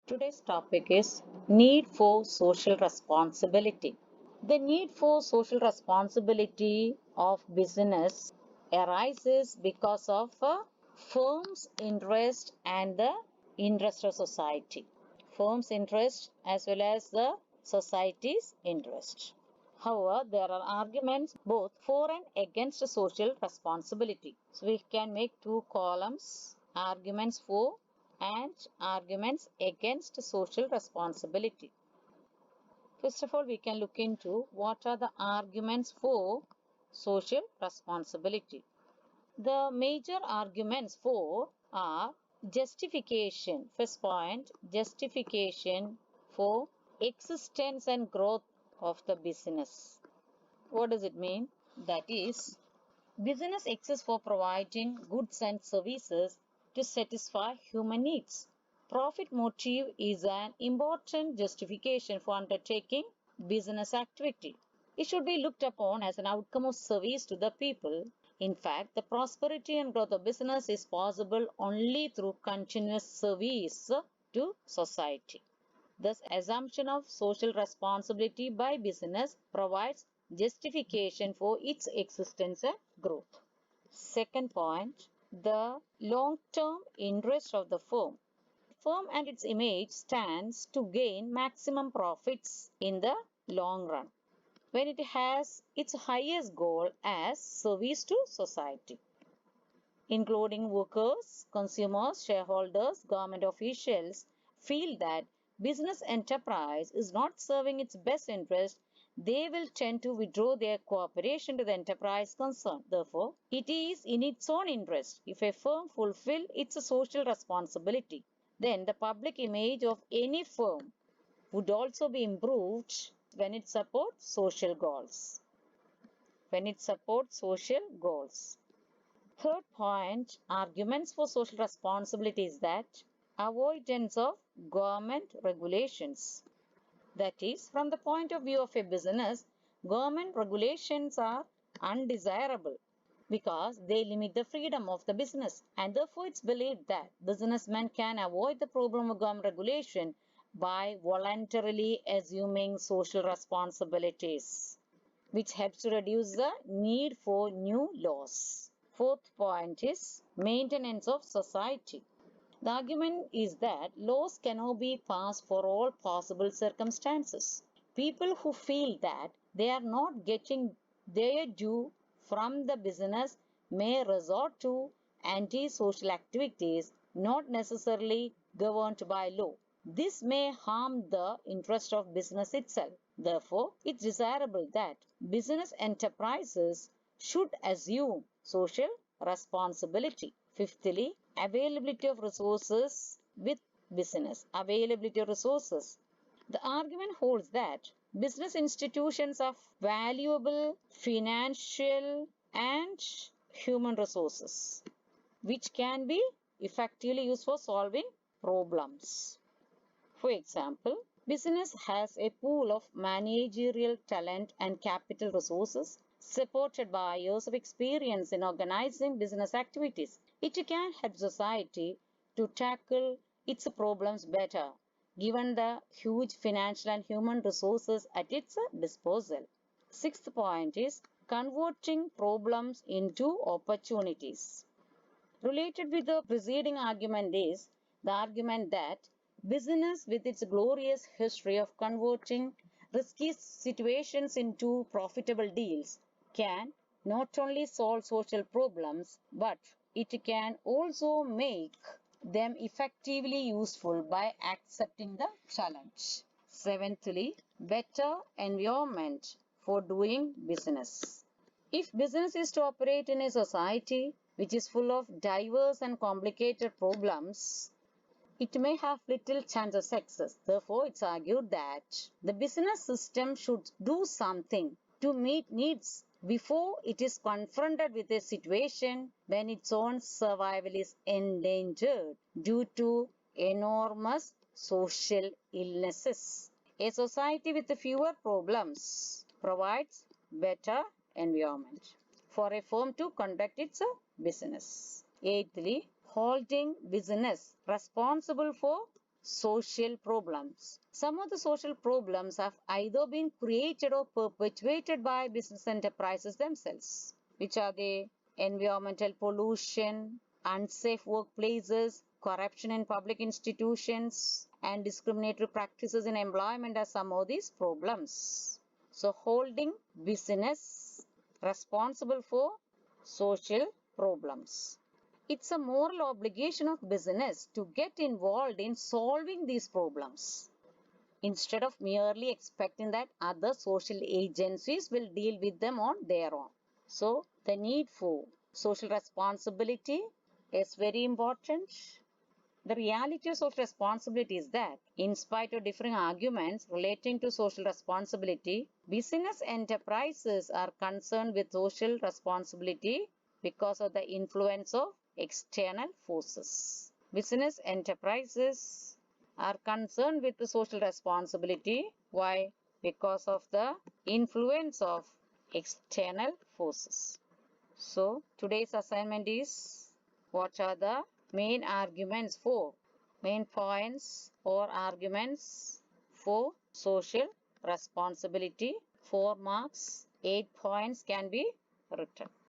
Today's topic is need for social responsibility. The need for social responsibility of business arises because of a firm's interest and the interest of society. Firm's interest as well as the society's interest. However, there are arguments both for and against social responsibility. So we can make two columns, arguments for and arguments against social responsibility. First of all, we can look into what are the arguments for social responsibility. The major arguments for are justification. First point, justification for existence and growth of the business. What does it mean? That is, business exists for providing goods and services to satisfy human needs. Profit motive is an important justification for undertaking business activity. It should be looked upon as an outcome of service to the people. In fact, the prosperity and growth of business is possible only through continuous service to society. Thus, assumption of social responsibility by business provides justification for its existence and growth. Second point, the long-term interest of the firm. Firm and its image stands to gain maximum profits in the long run when it has its highest goal as service to society, including workers, consumers, shareholders, government officials, feel that business enterprise is not serving its best interest, they will tend to withdraw their cooperation to the enterprise concerned. Therefore, it is in its own interest if a firm fulfill its social responsibility, then the public image of any firm would also be improved when it supports social goals. When it supports social goals. Third point, arguments for social responsibility is that avoidance of government regulations. That is, from the point of view of a business, government regulations are undesirable because they limit the freedom of the business, and therefore it's believed that businessmen can avoid the problem of government regulation by voluntarily assuming social responsibilities, which helps to reduce the need for new laws. Fourth point is maintenance of society. The argument is that laws cannot be passed for all possible circumstances. People who feel that they are not getting their due from the business may resort to anti-social activities not necessarily governed by law. This may harm the interest of business itself. Therefore, it's desirable that business enterprises should assume social responsibility. Fifthly, availability of resources with business. Availability of resources. The argument holds that business institutions are valuable financial and human resources which can be effectively used for solving problems. For example, business has a pool of managerial talent and capital resources supported by years of experience in organizing business activities. It can help society to tackle its problems better, given the huge financial and human resources at its disposal. Sixth point is converting problems into opportunities. Related with the preceding argument is the argument that business, with its glorious history of converting risky situations into profitable deals, can not only solve social problems, but it can also make them effectively useful by accepting the challenge. Seventhly, better environment for doing business. If business is to operate in a society which is full of diverse and complicated problems, it may have little chance of success. Therefore, it's argued that the business system should do something to meet needs before it is confronted with a situation when its own survival is endangered due to enormous social illnesses. A society with fewer problems provides better environment for a firm to conduct its business. Eighthly, holding business responsible for social problems. Some of the social problems have either been created or perpetuated by business enterprises themselves. Which are the environmental pollution, unsafe workplaces, corruption in public institutions, and discriminatory practices in employment are some of these problems. So, holding business responsible for social problems. It's a moral obligation of business to get involved in solving these problems instead of merely expecting that other social agencies will deal with them on their own. So, the need for social responsibility is very important. The reality of social responsibility is that, in spite of differing arguments relating to social responsibility, business enterprises are concerned with social responsibility because of the influence of external forces. Business enterprises are concerned with the social responsibility. Why? Because of the influence of external forces. So, today's assignment is, what are the main arguments for, main points or arguments for social responsibility? 4 marks, 8 points can be written.